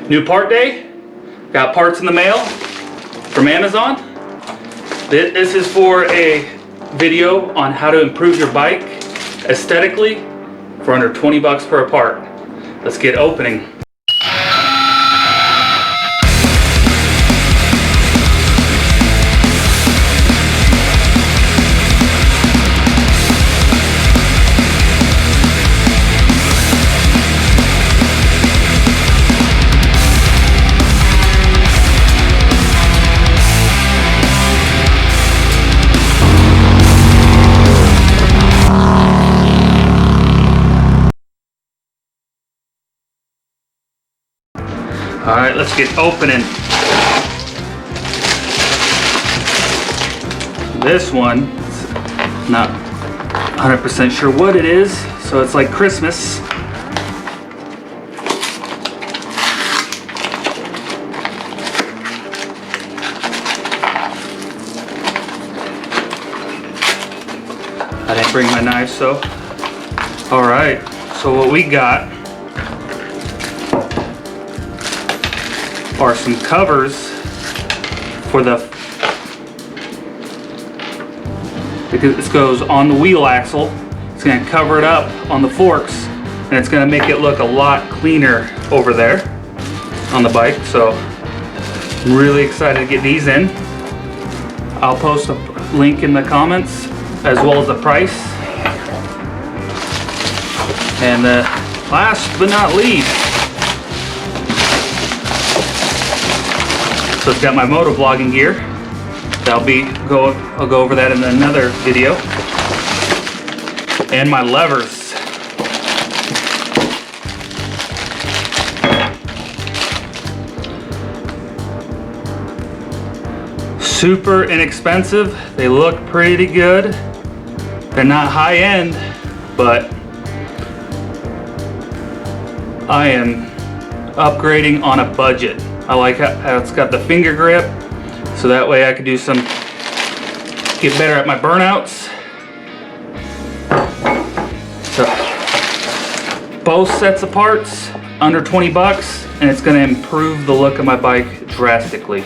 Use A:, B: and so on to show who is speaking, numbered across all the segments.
A: New part day. Got parts in the mail from Amazon. This is for a video on how to improve your bike aesthetically for under 20 bucks per part. Let's get opening. All right, let's get opening. This one, not 100% sure what it is, so it's like Christmas. I didn't bring my knife, so. All right, so what we got are some covers for because this goes on the wheel axle. It's going to cover it up on the forks, and it's going to make it look a lot cleaner over there on the bike. So I'm really excited to get these in. I'll post a link in the comments as well as the price. And last but not least, so it's got my moto vlogging gear. I'll go over that in another video. And my levers. Super inexpensive. They look pretty good. They're not high end, but I am upgrading on a budget. I like how it's got the finger grip, so that way I can do get better at my burnouts. So both sets of parts under 20 bucks, and it's going to improve the look of my bike drastically.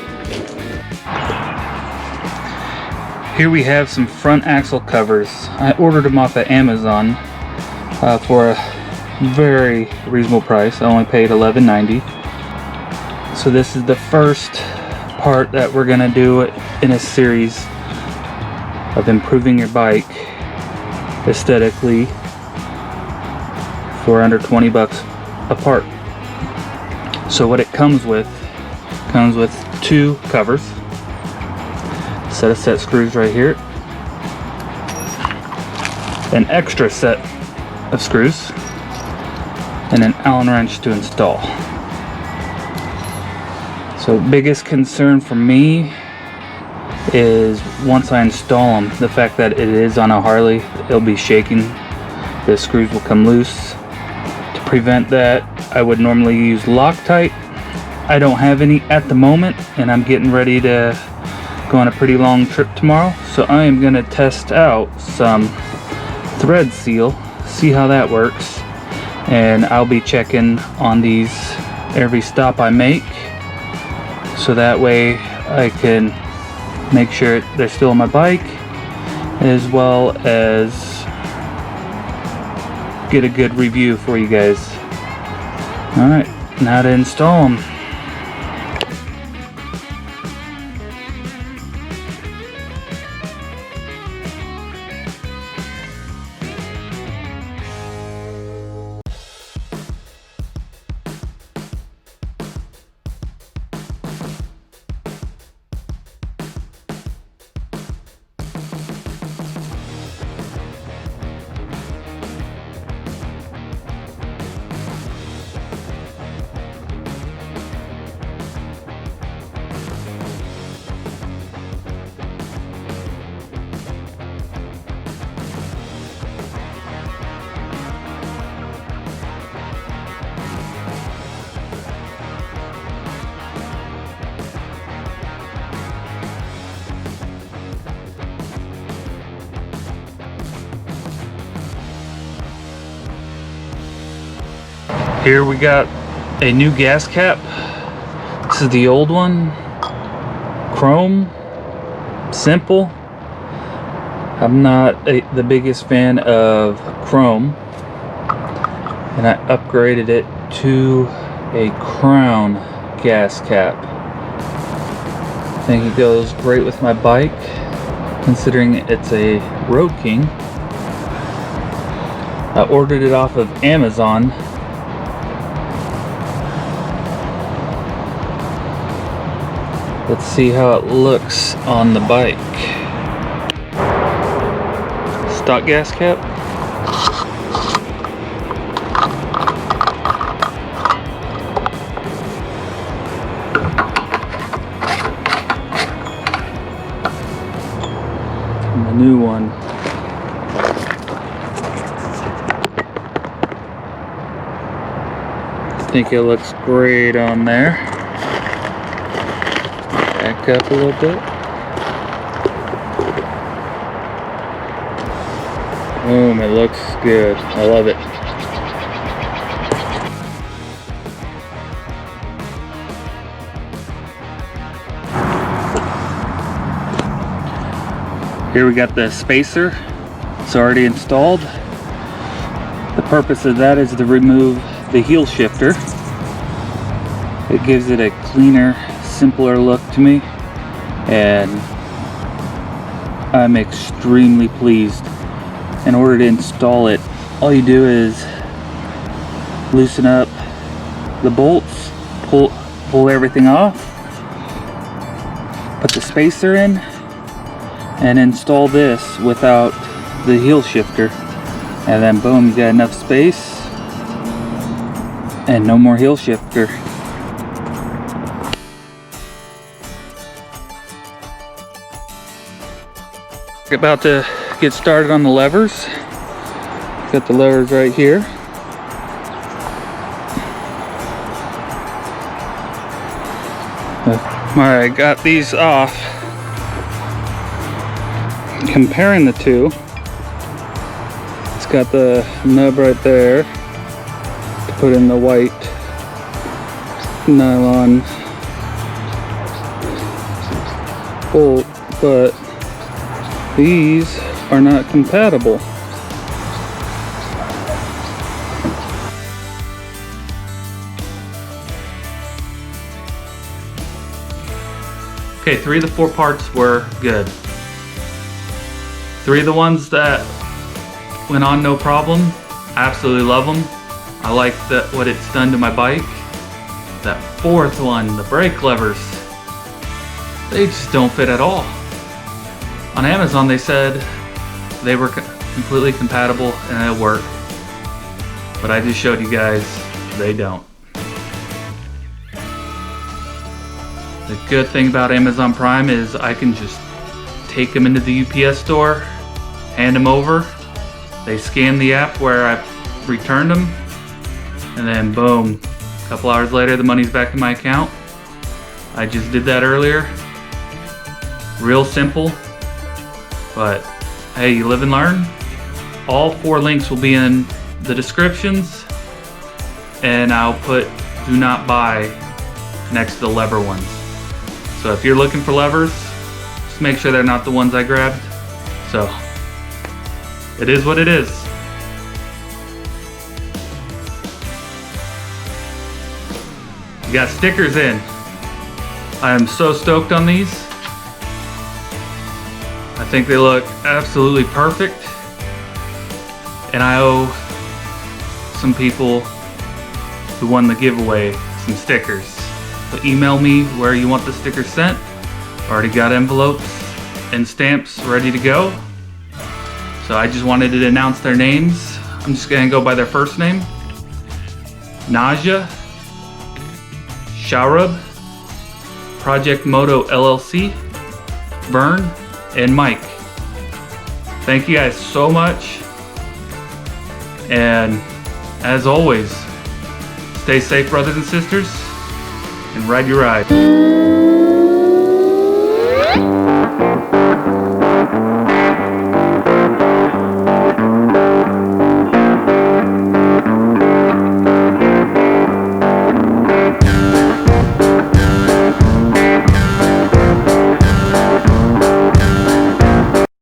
A: Here we have some front axle covers. I ordered them off of Amazon for a very reasonable price. I only paid $11.90. So this is the first part that we're gonna do in a series of improving your bike aesthetically for under 20 bucks a part. So what it comes with two covers, set of set screws right here, an extra set of screws, and an Allen wrench to install. So biggest concern for me is once I install them, the fact that it is on a Harley, it'll be shaking. The screws will come loose. To prevent that, I would normally use Loctite. I don't have any at the moment, and I'm getting ready to go on a pretty long trip tomorrow. So I am gonna test out some thread seal, see how that works. And I'll be checking on these every stop I make, so that way I can make sure they're still on my bike, as well as get a good review for you guys. Alright, now to install them. Here we got a new gas cap. This is the old one, chrome, simple. I'm not the biggest fan of chrome, and I upgraded it to a crown gas cap. I think it goes great with my bike, considering it's a Road King. I ordered it off of Amazon. Let's see how it looks on the bike. Stock gas cap. And the new one. I think it looks great on there. Back up a little bit. Boom, it looks good. I love it. Here we got the spacer. It's already installed. The purpose of that is to remove the heel shifter. It gives it a cleaner, simpler look to me, and I'm extremely pleased. In order to install it, all you do is loosen up the bolts, pull everything off, put the spacer in, and install this without the heel shifter, and then boom, you got enough space and no more heel shifter. About to get started on the levers. Got the levers right here. I got these off. Comparing the two, it's got the nub right there to put in the white nylon bolt, but these are not compatible. Okay, 3 of the 4 parts were good. 3 of the ones that went on no problem, absolutely love them. I like what it's done to my bike. That 4th one, the brake levers, they just don't fit at all. On Amazon they said they were completely compatible and it'll work, but I just showed you guys they don't. The good thing about Amazon Prime is I can just take them into the UPS store, hand them over, they scan the app where I returned them, and then boom, a couple hours later the money's back in my account. I just did that earlier. Real simple, but hey, you live and learn. All 4 links will be in the descriptions, and I'll put do not buy next to the lever ones. So if you're looking for levers, just make sure they're not the ones I grabbed. So it is what it is. You got stickers in. I am so stoked on these. I think they look absolutely perfect, and I owe some people who won the giveaway some stickers. So email me where you want the stickers sent. Already got envelopes and stamps ready to go. So I just wanted to announce their names. I'm just gonna go by their first name. Naja, Shaurab, Project Moto LLC, Vern, and Mike. Thank you guys so much, and as always, stay safe, brothers and sisters, and ride your ride.